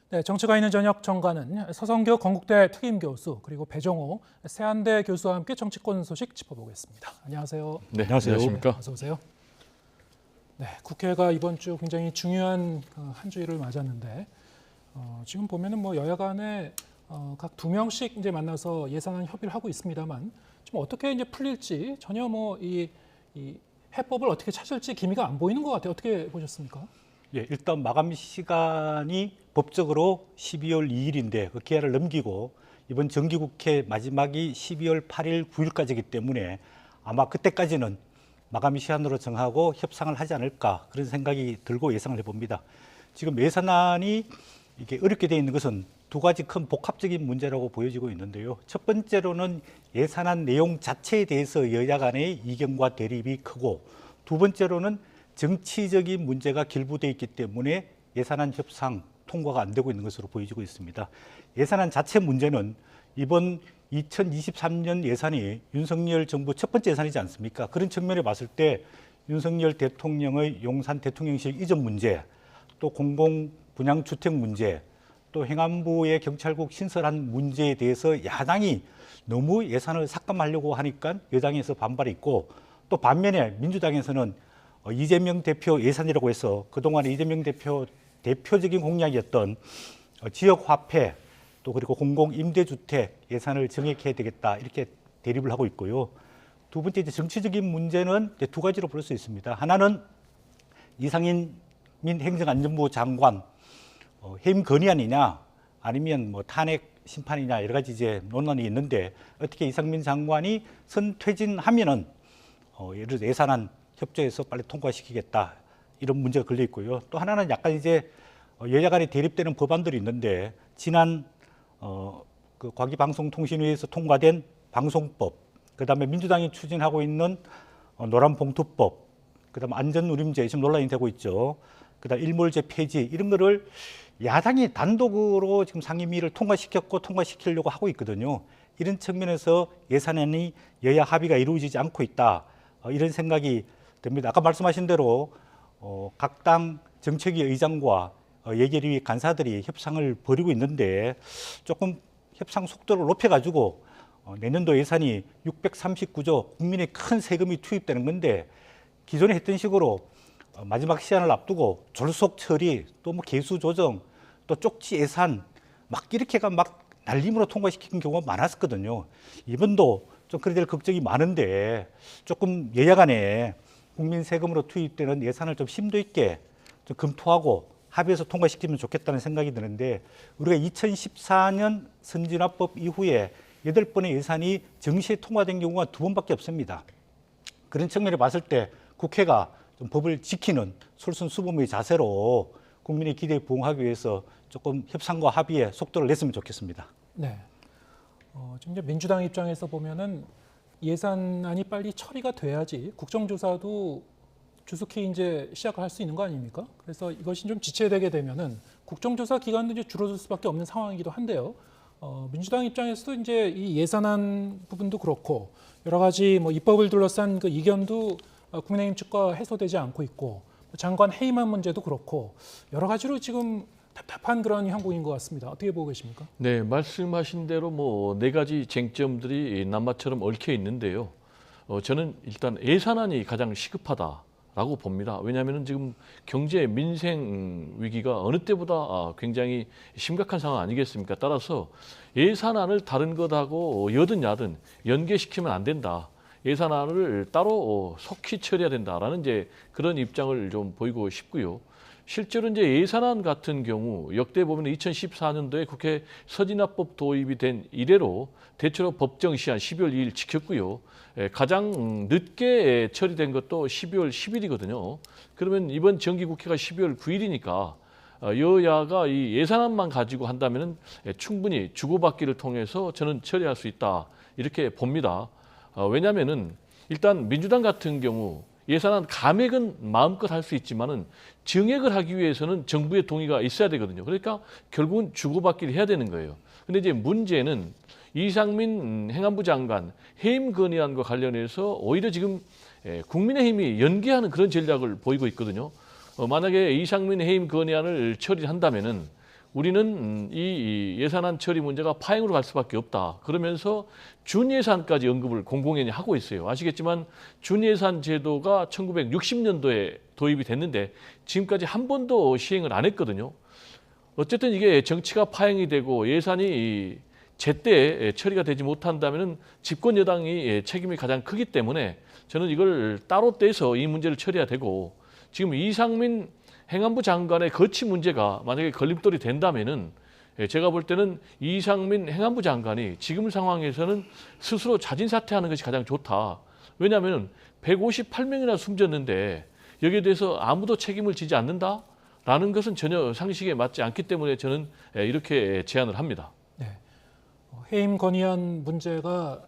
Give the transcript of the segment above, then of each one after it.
네, 정치가 있는 저녁 정가는 서성교 건국대 특임교수 그리고 배종호 세한대 교수와 함께 정치권 소식 짚어보겠습니다. 안녕하세요. 네, 안녕하십니까. 어서 오세요. 네, 국회가 이번 주 굉장히 중요한 한 주일을 맞았는데 지금 보면은 뭐 여야 간에 각 2명씩 이제 만나서 예산안 협의를 하고 있습니다만 좀 어떻게 이제 풀릴지 전혀 뭐 이 해법을 어떻게 찾을지 기미가 안 보이는 것 같아요. 어떻게 보셨습니까? 예, 일단 마감 시간이 법적으로 12월 2일인데 그 기한을 넘기고 이번 정기국회 마지막이 12월 8일, 9일까지이기 때문에 아마 그때까지는 마감 시한으로 정하고 협상을 하지 않을까 그런 생각이 들고 예상을 해봅니다. 지금 예산안이 이게 어렵게 되어 있는 것은 두 가지 큰 복합적인 문제라고 보여지고 있는데요. 첫 번째로는 예산안 내용 자체에 대해서 여야 간의 이견과 대립이 크고, 두 번째로는 정치적인 문제가 길부되어 있기 때문에 예산안 협상 통과가 안 되고 있는 것으로 보여지고 있습니다. 예산안 자체 문제는 이번 2023년 예산이 윤석열 정부 첫 번째 예산이지 않습니까? 그런 측면에 봤을 때 윤석열 대통령의 용산 대통령실 이전 문제, 또 공공 분양주택 문제, 또 행안부의 경찰국 신설한 문제에 대해서 야당이 너무 예산을 삭감하려고 하니까 여당에서 반발이 있고, 또 반면에 민주당에서는 이재명 대표 예산이라고 해서 그동안 이재명 대표 대표적인 공약이었던 지역 화폐, 또 그리고 공공 임대주택 예산을 정액해야 되겠다 이렇게 대립을 하고 있고요. 두 번째 이제 정치적인 문제는 이제 두 가지로 볼 수 있습니다. 하나는 이상민 행정안전부 장관 해임 건의안이냐 아니면 뭐 탄핵 심판이냐 여러 가지 이제 논란이 있는데, 어떻게 이상민 장관이 선퇴진하면은 예를 들어 예산안 협조해서 빨리 통과시키겠다 이런 문제가 걸려 있고요. 또 하나는 약간 이제 여야 간에 대립되는 법안들이 있는데, 지난 그 과기방송통신위에서 통과된 방송법, 그다음에 민주당이 추진하고 있는 노란봉투법, 그다음에 안전누림제 지금 논란이 되고 있죠. 그다음 일몰제 폐지 이런 거를 야당이 단독으로 지금 상임위를 통과시켰고 통과시키려고 하고 있거든요. 이런 측면에서 예산안이 여야 합의가 이루어지지 않고 있다 이런 생각이 듭니다. 아까 말씀하신 대로 각 당 정책위 의장과 예결위 간사들이 협상을 벌이고 있는데, 조금 협상 속도를 높여가지고 내년도 예산이 639조 국민의 큰 세금이 투입되는 건데, 기존에 했던 식으로 마지막 시한을 앞두고 졸속 처리, 또 뭐 개수 조정, 또 쪽지 예산 막 이렇게가 막 날림으로 통과시키는 경우가 많았었거든요. 이번도 좀 그래 될 걱정이 많은데, 조금 여야 간에 국민 세금으로 투입되는 예산을 좀 심도 있게 좀 검토하고 합의해서 통과시키면 좋겠다는 생각이 드는데, 우리가 2014년 선진화법 이후에 8번의 예산이 정시에 통과된 경우가 2번밖에 없습니다. 그런 측면에 봤을 때 국회가 좀 법을 지키는 솔선수범의 자세로 국민의 기대에 부응하기 위해서 조금 협상과 합의에 속도를 냈으면 좋겠습니다. 네. 지금 이제 민주당 입장에서 보면은 예산안이 빨리 처리가 돼야지 국정조사도 주속히 이제 시작을 할 수 있는 거 아닙니까? 그래서 이것이 좀 지체되게 되면은 국정조사 기간도 이제 줄어들 수밖에 없는 상황이기도 한데요. 민주당 입장에서도 이제 이 예산안 부분도 그렇고 여러 가지 뭐 입법을 둘러싼 그 이견도 국민의힘 측과 해소되지 않고 있고, 장관 해임한 문제도 그렇고 여러 가지로 지금 답답한 그런 형국인 것 같습니다. 어떻게 보고 계십니까? 네, 말씀하신 대로 뭐 4가지 쟁점들이 남마처럼 얽혀 있는데요. 저는 일단 예산안이 가장 시급하다라고 봅니다. 왜냐하면 지금 경제 민생 위기가 어느 때보다 굉장히 심각한 상황 아니겠습니까? 따라서 예산안을 다른 것하고 여든 야든 연계시키면 안 된다. 예산안을 따로 속히 처리해야 된다라는 이제 그런 입장을 좀 보이고 싶고요. 실제로 이제 예산안 같은 경우 역대 보면 2014년도에 국회 선진화법 도입이 된 이래로 대체로 법정 시한 12월 2일 지켰고요. 가장 늦게 처리된 것도 12월 10일이거든요. 그러면 이번 정기국회가 12월 9일이니까 여야가 이 예산안만 가지고 한다면 충분히 주고받기를 통해서 저는 처리할 수 있다 이렇게 봅니다. 왜냐하면은 일단 민주당 같은 경우 예산안 감액은 마음껏 할 수 있지만은 정액을 하기 위해서는 정부의 동의가 있어야 되거든요. 그러니까 결국은 주고받기를 해야 되는 거예요. 근데 이제 문제는 이상민 행안부 장관 해임 건의안과 관련해서 오히려 지금 국민의힘이 연계하는 그런 전략을 보이고 있거든요. 만약에 이상민 해임 건의안을 처리한다면은 우리는 이 예산안 처리 문제가 파행으로 갈 수밖에 없다. 그러면서 준예산까지 언급을 공공연히 하고 있어요. 아시겠지만 준예산 제도가 1960년도에 도입이 됐는데 지금까지 한 번도 시행을 안 했거든요. 어쨌든 이게 정치가 파행이 되고 예산이 제때 처리가 되지 못한다면 집권 여당이 책임이 가장 크기 때문에 저는 이걸 따로 떼서 이 문제를 처리해야 되고, 지금 이상민 행안부 장관의 거취 문제가 만약에 걸림돌이 된다면은 제가 볼 때는 이상민 행안부 장관이 지금 상황에서는 스스로 자진 사퇴하는 것이 가장 좋다. 왜냐하면 158명이나 숨졌는데 여기에 대해서 아무도 책임을 지지 않는다라는 것은 전혀 상식에 맞지 않기 때문에 저는 이렇게 제안을 합니다. 네. 해임 건의안 문제가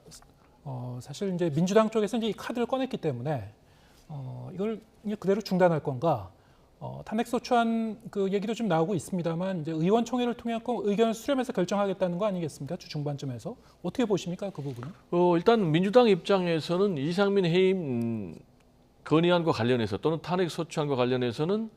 사실 이제 민주당 쪽에서 이제 이 카드를 꺼냈기 때문에 이걸 이제 그대로 중단할 건가? 탄핵소추안 그 얘기도 좀 나오고 있습니다만 이제 의원총회를 통해 의견을 수렴해서 결정하겠다는 거 아니겠습니까? 주 중반쯤에서 어떻게 보십니까 그 부분은? 일단 민주당 입장에서는 이상민 해임 건의안과 관련해서 또는 탄핵소추안과 관련해서는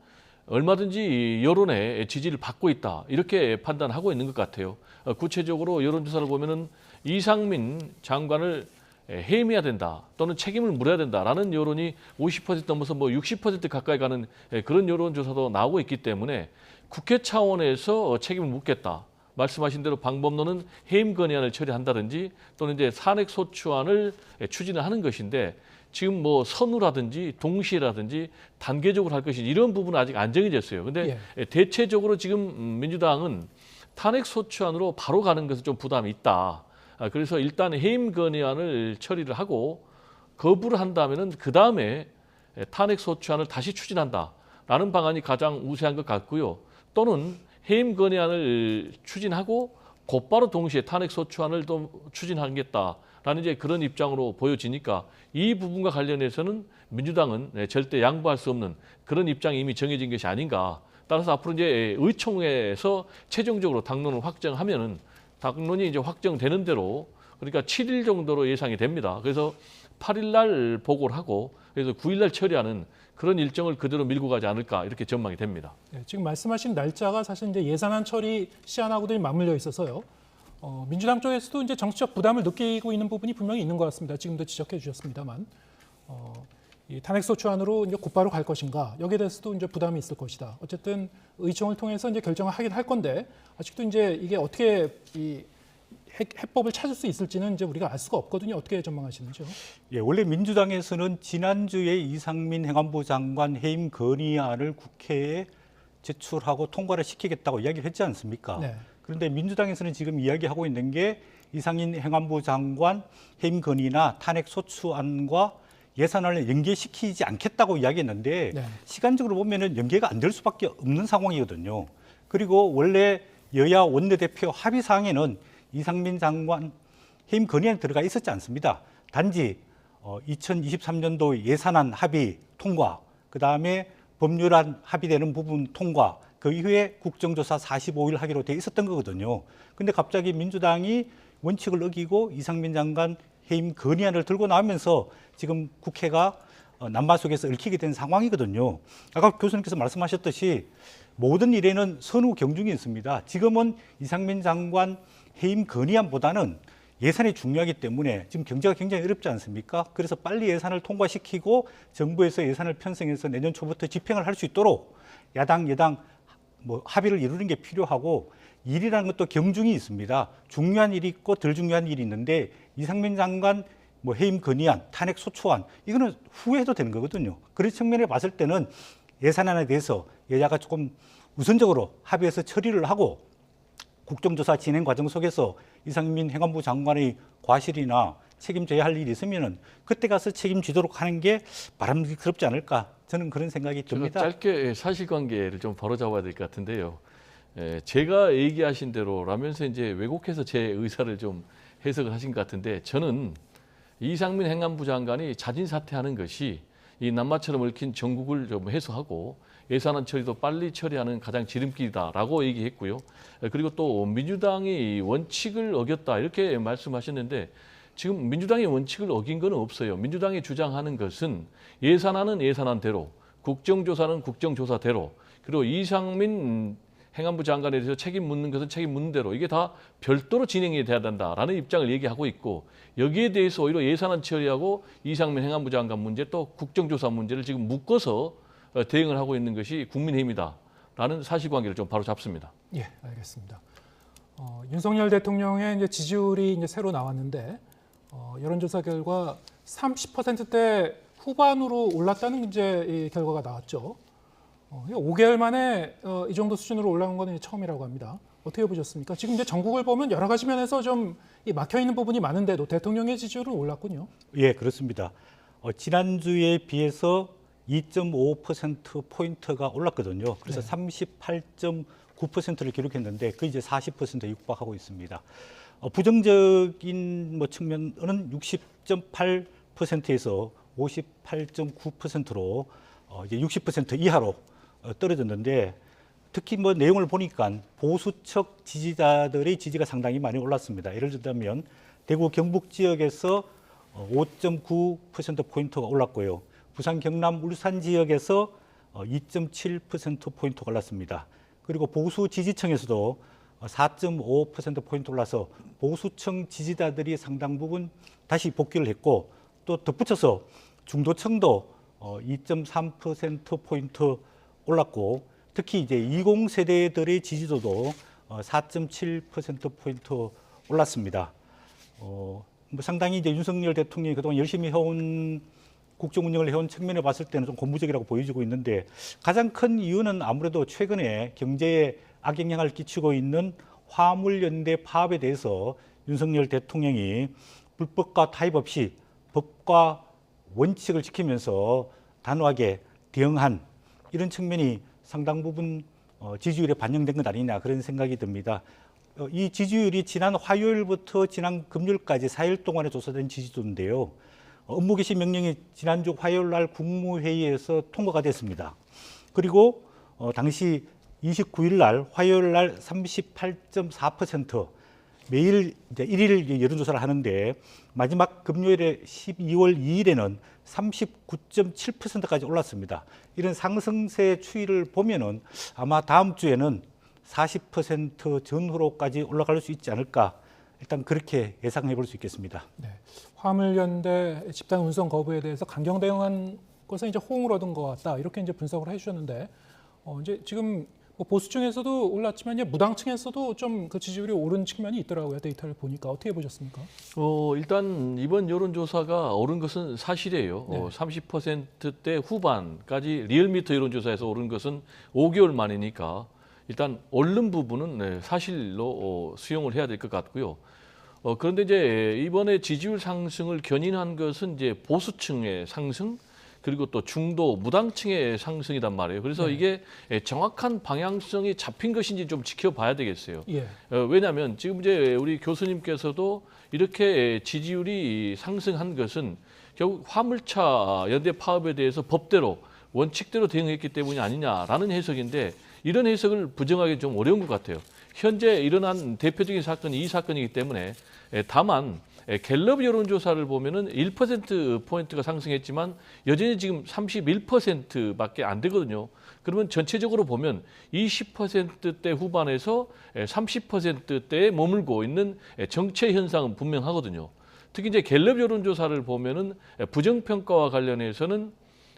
얼마든지 여론의 지지를 받고 있다 이렇게 판단하고 있는 것 같아요. 구체적으로 여론조사를 보면은 이상민 장관을 해임해야 된다 또는 책임을 물어야 된다라는 여론이 50% 넘어서 뭐 60% 가까이 가는 그런 여론조사도 나오고 있기 때문에 국회 차원에서 책임을 묻겠다. 말씀하신 대로 방법론은 해임 건의안을 처리한다든지 또는 이제 탄핵소추안을 추진을 하는 것인데, 지금 뭐 선후라든지 동시에라든지 단계적으로 할 것인지 이런 부분은 아직 안 정해졌어요. 근데 대체적으로 지금 민주당은 탄핵소추안으로 바로 가는 것은 좀 부담이 있다. 그래서 일단 해임 건의안을 처리를 하고 거부를 한다면은 그 다음에 탄핵소추안을 다시 추진한다라는 방안이 가장 우세한 것 같고요. 또는 해임 건의안을 추진하고 곧바로 동시에 탄핵소추안을 또 추진하겠다라는 이제 그런 입장으로 보여지니까 이 부분과 관련해서는 민주당은 절대 양보할 수 없는 그런 입장이 이미 정해진 것이 아닌가. 따라서 앞으로 이제 의총에서 최종적으로 당론을 확정하면은 당론이 이제 확정되는 대로, 그러니까 7일 정도로 예상이 됩니다. 그래서 8일 날 보고를 하고 그래서 9일 날 처리하는 그런 일정을 그대로 밀고 가지 않을까 이렇게 전망이 됩니다. 네, 지금 말씀하신 날짜가 사실 이제 예산안 처리 시한하고도 맞물려 있어서요. 민주당 쪽에서도 이제 정치적 부담을 느끼고 있는 부분이 분명히 있는 것 같습니다. 지금도 지적해 주셨습니다만, 이 탄핵소추안으로 이제 곧바로 갈 것인가 여기에 대해서도 이제 부담이 있을 것이다. 어쨌든 의총을 통해서 이제 결정을 하긴 할 건데 아직도 이제 이게 어떻게 이 해법을 찾을 수 있을지는 이제 우리가 알 수가 없거든요. 어떻게 전망하시는지요? 예, 원래 민주당에서는 지난주에 이상민 행안부 장관 해임 건의안을 국회에 제출하고 통과를 시키겠다고 이야기를 했지 않습니까? 네. 그런데 민주당에서는 지금 이야기하고 있는 게 이상민 행안부 장관 해임 건의나 탄핵 소추안과 예산안을 연계시키지 않겠다고 이야기했는데 네. 시간적으로 보면은 연계가 안 될 수밖에 없는 상황이거든요. 그리고 원래 여야 원내대표 합의 사항에는 이상민 장관 해임 건의안이 들어가 있었지 않습니다. 단지 2023년도 예산안 합의 통과, 그 다음에 법률안 합의되는 부분 통과, 그 이후에 국정조사 45일 하기로 돼 있었던 거거든요. 근데 갑자기 민주당이 원칙을 어기고 이상민 장관 해임 건의안을 들고 나오면서 지금 국회가 난마 속에서 얽히게 된 상황이거든요. 아까 교수님께서 말씀하셨듯이 모든 일에는 선후 경중이 있습니다. 지금은 이상민 장관 해임 건의안보다는 예산이 중요하기 때문에 지금 경제가 굉장히 어렵지 않습니까? 그래서 빨리 예산을 통과시키고 정부에서 예산을 편성해서 내년 초부터 집행을 할 수 있도록 야당, 여당 합의를 이루는 게 필요하고, 일이라는 것도 경중이 있습니다. 중요한 일이 있고 덜 중요한 일이 있는데 이상민 장관 해임 건의안, 탄핵 소추안 이거는 후에 해도 되는 거거든요. 그런 측면에 봤을 때는 예산안에 대해서 여야가 조금 우선적으로 합의해서 처리를 하고 국정조사 진행 과정 속에서 이상민 행안부 장관의 과실이나 책임져야 할 일이 있으면은 그때 가서 책임지도록 하는 게 바람직스럽지 않을까, 저는 그런 생각이 듭니다. 제가 짧게 사실관계를 좀 바로잡아야 될 것 같은데요. 제가 얘기하신 대로라면서 이제 왜곡해서 제 의사를 좀 해석을 하신 것 같은데, 저는 이상민 행안부 장관이 자진 사퇴하는 것이 이 남마처럼 얽힌 전국을 좀 해소하고 예산안 처리도 빨리 처리하는 가장 지름길이다라고 얘기했고요. 그리고 또 민주당이 원칙을 어겼다 이렇게 말씀하셨는데, 지금 민주당이 원칙을 어긴 건 없어요. 민주당이 주장하는 것은 예산안은 예산안대로, 국정조사는 국정조사대로, 그리고 이상민 행안부 장관에 대해서 책임 묻는 것은 책임 묻는 대로 이게 다 별도로 진행이 돼야 된다라는 입장을 얘기하고 있고 여기에 대해서 오히려 예산안 처리하고 이상민 행안부 장관 문제 또 국정조사 문제를 지금 묶어서 대응을 하고 있는 것이 국민의힘이다라는 사실관계를 좀 바로 잡습니다. 예, 알겠습니다. 윤석열 대통령의 이제 지지율이 이제 새로 나왔는데 여론조사 결과 30%대 후반으로 올랐다는 이제 이 결과가 나왔죠. 5개월 만에 이 정도 수준으로 올라온 건 처음이라고 합니다. 어떻게 보셨습니까? 지금 이제 전국을 보면 여러 가지 면에서 좀 막혀 있는 부분이 많은데도 대통령의 지지율은 올랐군요. 예, 그렇습니다. 지난주에 비해서 2.5% 포인트가 올랐거든요. 그래서 네. 38.9%를 기록했는데 그 이제 40%에 육박하고 있습니다. 부정적인 측면은 60.8%에서 58.9%로 이제 60% 이하로 떨어졌는데 특히 내용을 보니까 보수척 지지자들의 지지가 상당히 많이 올랐습니다. 예를 들자면 대구 경북 지역에서 5.9% 포인트가 올랐고요. 부산, 경남, 울산 지역에서 2.7% 포인트가 올랐습니다. 그리고 보수 지지층에서도 4.5% 포인트 올라서 보수층 지지자들이 상당 부분 다시 복귀를 했고 또 덧붙여서 중도층도 2.3% 포인트 올랐고 특히 이제 20 세대들의 지지도도 4.7% 포인트 올랐습니다. 상당히 이제 윤석열 대통령이 그동안 열심히 해온 국정 운영을 해온 측면에 봤을 때는 좀 고무적이라고 보여지고 있는데 가장 큰 이유는 아무래도 최근에 경제에 악영향을 끼치고 있는 화물연대 파업에 대해서 윤석열 대통령이 불법과 타협 없이 법과 원칙을 지키면서 단호하게 대응한 이런 측면이 상당 부분 지지율에 반영된 것 아니냐 그런 생각이 듭니다. 이 지지율이 지난 화요일부터 지난 금요일까지 4일 동안에 조사된 지지도인데요. 업무 개시 명령이 지난주 화요일 날 국무회의에서 통과가 됐습니다. 그리고 당시 29일 날 화요일 날 38.4% 매일 이제 1일 여론조사를 하는데 마지막 금요일에 12월 2일에는 39.7%까지 올랐습니다. 이런 상승세 추이를 보면은 아마 다음 주에는 40% 전후로까지 올라갈 수 있지 않을까. 일단 그렇게 예상해 볼 수 있겠습니다. 네. 화물연대 집단 운송 거부에 대해서 강경 대응한 것은 이제 호응을 얻은 것 같다. 이렇게 이제 분석을 해주셨는데 이제 지금 보수층에서도 올랐지만 무당층에서도 좀 그 지지율이 오른 측면이 있더라고요. 데이터를 보니까 어떻게 보셨습니까? 일단 이번 여론조사가 오른 것은 사실이에요. 네. 30%대 후반까지 리얼미터 여론조사에서 오른 것은 5개월 만이니까 일단 오른 부분은 사실로 수용을 해야 될 것 같고요. 그런데 이제 이번에 지지율 상승을 견인한 것은 이제 보수층의 상승 그리고 또 중도 무당층의 상승이란 말이에요. 그래서 네. 이게 정확한 방향성이 잡힌 것인지 좀 지켜봐야 되겠어요. 예. 왜냐하면 지금 이제 우리 교수님께서도 이렇게 지지율이 상승한 것은 결국 화물차 연대 파업에 대해서 법대로 원칙대로 대응했기 때문이 아니냐라는 해석인데 이런 해석을 부정하기 좀 어려운 것 같아요. 현재 일어난 대표적인 사건이 이 사건이기 때문에 다만 갤럽 여론조사를 보면은 1%포인트가 상승했지만 여전히 지금 31%밖에 안 되거든요. 그러면 전체적으로 보면 20%대 후반에서 30%대에 머물고 있는 정체 현상은 분명하거든요. 특히 이제 갤럽 여론조사를 보면은 부정평가와 관련해서는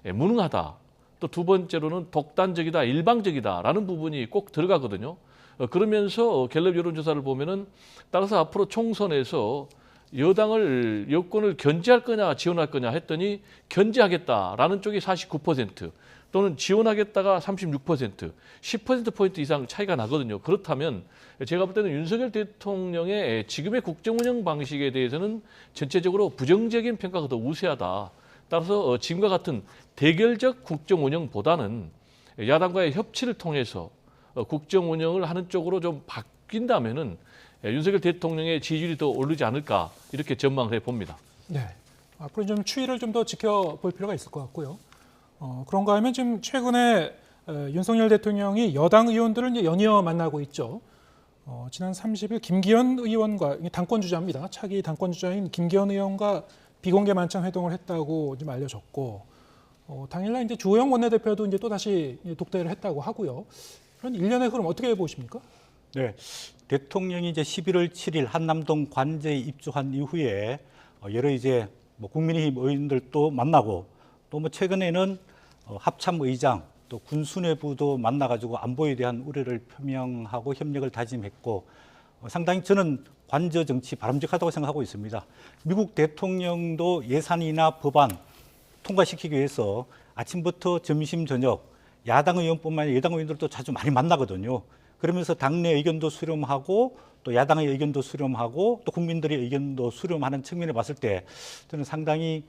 무능하다. 또 두 번째로는 독단적이다, 일방적이다라는 부분이 꼭 들어가거든요. 그러면서 갤럽 여론조사를 보면은 따라서 앞으로 총선에서 여권을 견제할 거냐 지원할 거냐 했더니 견제하겠다라는 쪽이 49% 또는 지원하겠다가 36%, 10%포인트 이상 차이가 나거든요. 그렇다면 제가 볼 때는 윤석열 대통령의 지금의 국정운영 방식에 대해서는 전체적으로 부정적인 평가가 더 우세하다. 따라서 지금과 같은 대결적 국정운영보다는 야당과의 협치를 통해서 국정운영을 하는 쪽으로 좀 바뀐다면은 윤석열 대통령의 지지율이 더 오르지 않을까 이렇게 전망을 해봅니다. 네. 앞으로 좀 추이를 좀 더 지켜볼 필요가 있을 것 같고요. 그런가 하면 지금 최근에 윤석열 대통령이 여당 의원들을 이제 연이어 만나고 있죠. 지난 30일 김기현 의원과 당권 주자입니다. 차기 당권 주자인 김기현 의원과 비공개 만찬 회동을 했다고 좀 알려졌고 당일날 이제 주호영 원내대표도 이제 또 다시 독대를 했다고 하고요. 그런 일련의 흐름 어떻게 보십니까? 네, 대통령이 이제 11월 7일 한남동 관저에 입주한 이후에 여러 이제 뭐 국민의힘 의원들도 만나고 또 뭐 최근에는 합참 의장 또 군수뇌부도 만나가지고 안보에 대한 우려를 표명하고 협력을 다짐했고 상당히 저는 관저 정치 바람직하다고 생각하고 있습니다. 미국 대통령도 예산이나 법안 통과시키기 위해서 아침부터 점심 저녁 야당 의원뿐만 아니라 여당 의원들도 자주 많이 만나거든요. 그러면서 당내 의견도 수렴하고 또 야당의 의견도 수렴하고 또 국민들의 의견도 수렴하는 측면에 봤을 때 저는 상당히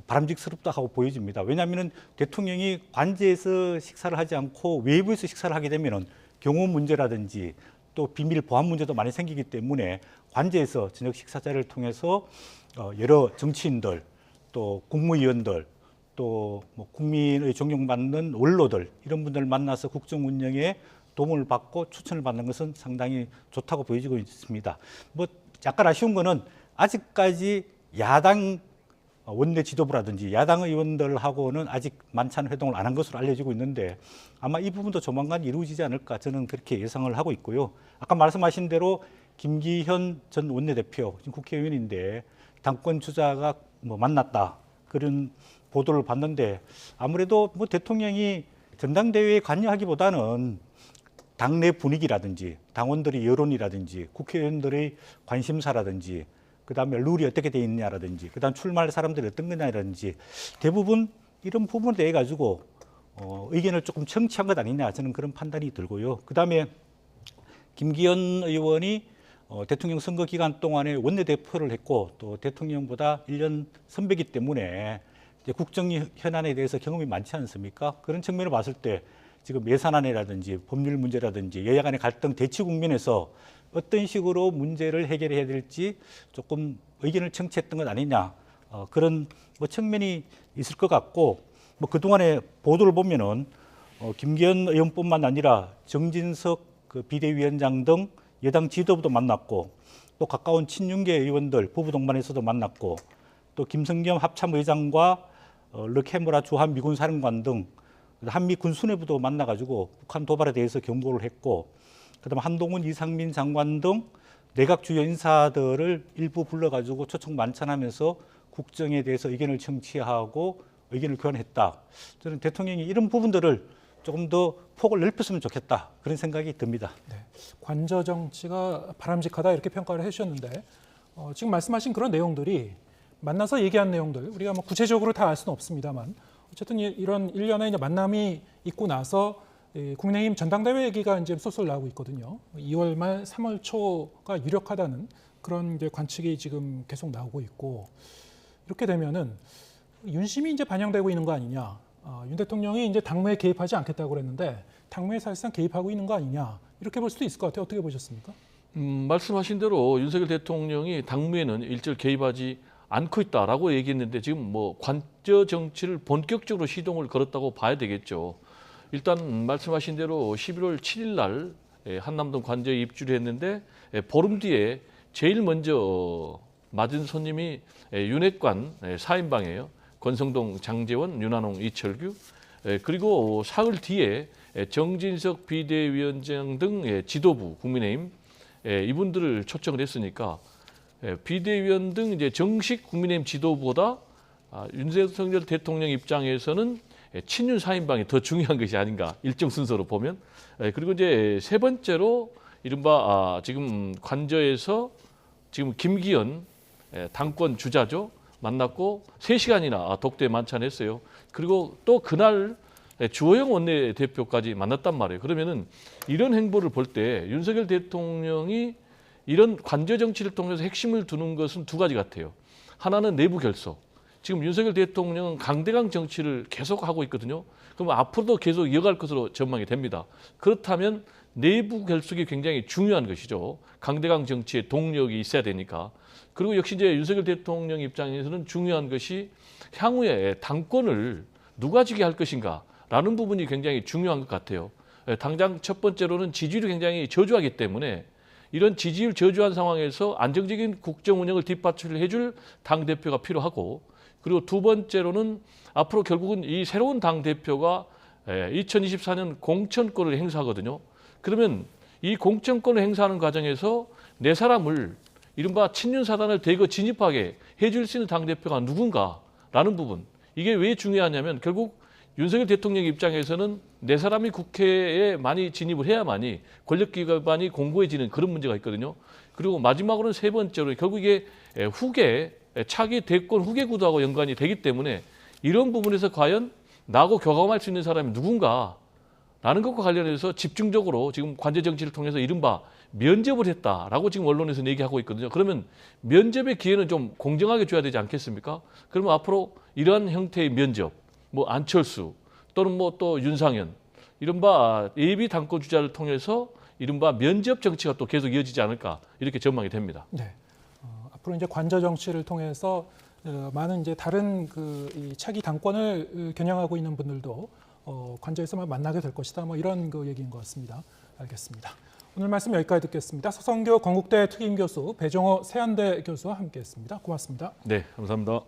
바람직스럽다 하고 보여집니다. 왜냐하면 대통령이 관저에서 식사를 하지 않고 외부에서 식사를 하게 되면 경호 문제라든지 또 비밀 보안 문제도 많이 생기기 때문에 관저에서 저녁 식사 자리를 통해서 여러 정치인들 또 국무위원들 또 뭐 국민의 존경받는 원로들 이런 분들 만나서 국정 운영에 도움을 받고 추천을 받는 것은 상당히 좋다고 보여지고 있습니다. 뭐 약간 아쉬운 거는 아직까지 야당 원내 지도부라든지 야당 의원들하고는 아직 만찬 회동을 안 한 것으로 알려지고 있는데 아마 이 부분도 조만간 이루어지지 않을까 저는 그렇게 예상을 하고 있고요. 아까 말씀하신 대로 김기현 전 원내대표 지금 국회의원인데 당권 주자가 뭐 만났다 그런 보도를 봤는데 아무래도 뭐 대통령이 전당대회에 관여하기보다는 당내 분위기라든지 당원들의 여론이라든지 국회의원들의 관심사라든지 그다음에 룰이 어떻게 돼 있냐라든지 그다음 출마할 사람들이 어떤 거냐라든지 대부분 이런 부분에 대해 가지고 의견을 조금 청취한 것 아니냐 저는 그런 판단이 들고요. 그다음에 김기현 의원이 대통령 선거 기간 동안에 원내대표를 했고 또 대통령보다 1년 선배이기 때문에 이제 국정 현안에 대해서 경험이 많지 않습니까? 그런 측면을 봤을 때 지금 예산안이라든지 법률 문제라든지 여야 간의 갈등 대치 국면에서 어떤 식으로 문제를 해결해야 될지 조금 의견을 청취했던 것 아니냐 그런 뭐 측면이 있을 것 같고 뭐 그동안의 보도를 보면은 김기현 의원뿐만 아니라 정진석 그 비대위원장 등 여당 지도부도 만났고 또 가까운 친윤계 의원들 부부 동반에서도 만났고 또 김성겸 합참의장과 르케무라 주한 미군 사령관 등 한미 군수뇌부도 만나가지고 북한 도발에 대해서 경고를 했고 그다음에 한동훈 이상민 장관 등 내각 주요 인사들을 일부 불러가지고 초청 만찬하면서 국정에 대해서 의견을 청취하고 의견을 교환했다. 저는 대통령이 이런 부분들을 조금 더 폭을 넓혔으면 좋겠다 그런 생각이 듭니다. 네, 관저 정치가 바람직하다 이렇게 평가를 해주셨는데 지금 말씀하신 그런 내용들이 만나서 얘기한 내용들 우리가 뭐 구체적으로 다 알 수는 없습니다만 어쨌든 이런 일련의 이제 만남이 있고 나서 국민의힘 전당대회 얘기가 이제 쏠쏠 나오고 있거든요. 2월 말 3월 초가 유력하다는 그런 이제 관측이 지금 계속 나오고 있고 이렇게 되면은 윤심이 이제 반영되고 있는 거 아니냐. 윤 대통령이 이제 당무에 개입하지 않겠다고 그랬는데 당무에 사실상 개입하고 있는 거 아니냐. 이렇게 볼 수도 있을 것 같아요. 어떻게 보셨습니까? 말씀하신 대로 윤석열 대통령이 당무에는 일절 개입하지 않고 있다라고 얘기했는데 지금 뭐 관저 정치를 본격적으로 시동을 걸었다고 봐야 되겠죠. 일단 말씀하신 대로 11월 7일 날 한남동 관저에 입주를 했는데 보름 뒤에 제일 먼저 맞은 손님이 윤핵관 4인방이에요. 권성동, 장제원, 윤한홍, 이철규 그리고 사흘 뒤에 정진석 비대위원장 등 지도부 국민의힘 이분들을 초청을 했으니까 비대위원 등 이제 정식 국민의힘 지도부보다 윤석열 대통령 입장에서는 친윤 4인방이 더 중요한 것이 아닌가 일정 순서로 보면 그리고 이제 세 번째로 이른바 지금 관저에서 지금 김기현 당권 주자죠 만났고 3시간이나 독대 만찬했어요. 그리고 또 그날 주호영 원내대표까지 만났단 말이에요. 그러면은 이런 행보를 볼 때 윤석열 대통령이 이런 관저 정치를 통해서 핵심을 두는 것은 두 가지 같아요. 하나는 내부 결속. 지금 윤석열 대통령은 강대강 정치를 계속하고 있거든요. 그럼 앞으로도 계속 이어갈 것으로 전망이 됩니다. 그렇다면 내부 결속이 굉장히 중요한 것이죠. 강대강 정치의 동력이 있어야 되니까. 그리고 역시 이제 윤석열 대통령 입장에서는 중요한 것이 향후에 당권을 누가 지게 할 것인가라는 부분이 굉장히 중요한 것 같아요. 당장 첫 번째로는 지지율이 굉장히 저조하기 때문에 이런 지지율 저조한 상황에서 안정적인 국정 운영을 뒷받침을 해줄 당대표가 필요하고 그리고 두 번째로는 앞으로 결국은 이 새로운 당대표가 2024년 공천권을 행사하거든요. 그러면 이 공천권을 행사하는 과정에서 내 사람을 이른바 친윤 사단을 대거 진입하게 해줄 수 있는 당대표가 누군가라는 부분. 이게 왜 중요하냐면 결국 윤석열 대통령 입장에서는 내 사람이 국회에 많이 진입을 해야만이 권력기관이 공고해지는 그런 문제가 있거든요. 그리고 마지막으로는 세 번째로 결국 이게 후계, 차기 대권 후계 구도하고 연관이 되기 때문에 이런 부분에서 과연 나하고 교감할 수 있는 사람이 누군가라는 것과 관련해서 집중적으로 지금 관제 정치를 통해서 이른바 면접을 했다라고 지금 언론에서 얘기하고 있거든요. 그러면 면접의 기회는 좀 공정하게 줘야 되지 않겠습니까? 그러면 앞으로 이러한 형태의 면접, 뭐 안철수 또는 뭐 또 윤상현 이른바 예비 당권 주자를 통해서 이른바 면접 정치가 또 계속 이어지지 않을까 이렇게 전망이 됩니다. 네. 앞으로 이제 관저 정치를 통해서 많은 이제 다른 이 차기 당권을 겨냥하고 있는 분들도 관저에서만 만나게 될 것이다. 뭐 이런 그 얘기인 것 같습니다. 알겠습니다. 오늘 말씀 여기까지 듣겠습니다. 서성교 건국대 특임 교수 배종호 세한대 교수와 함께했습니다. 고맙습니다. 네, 감사합니다.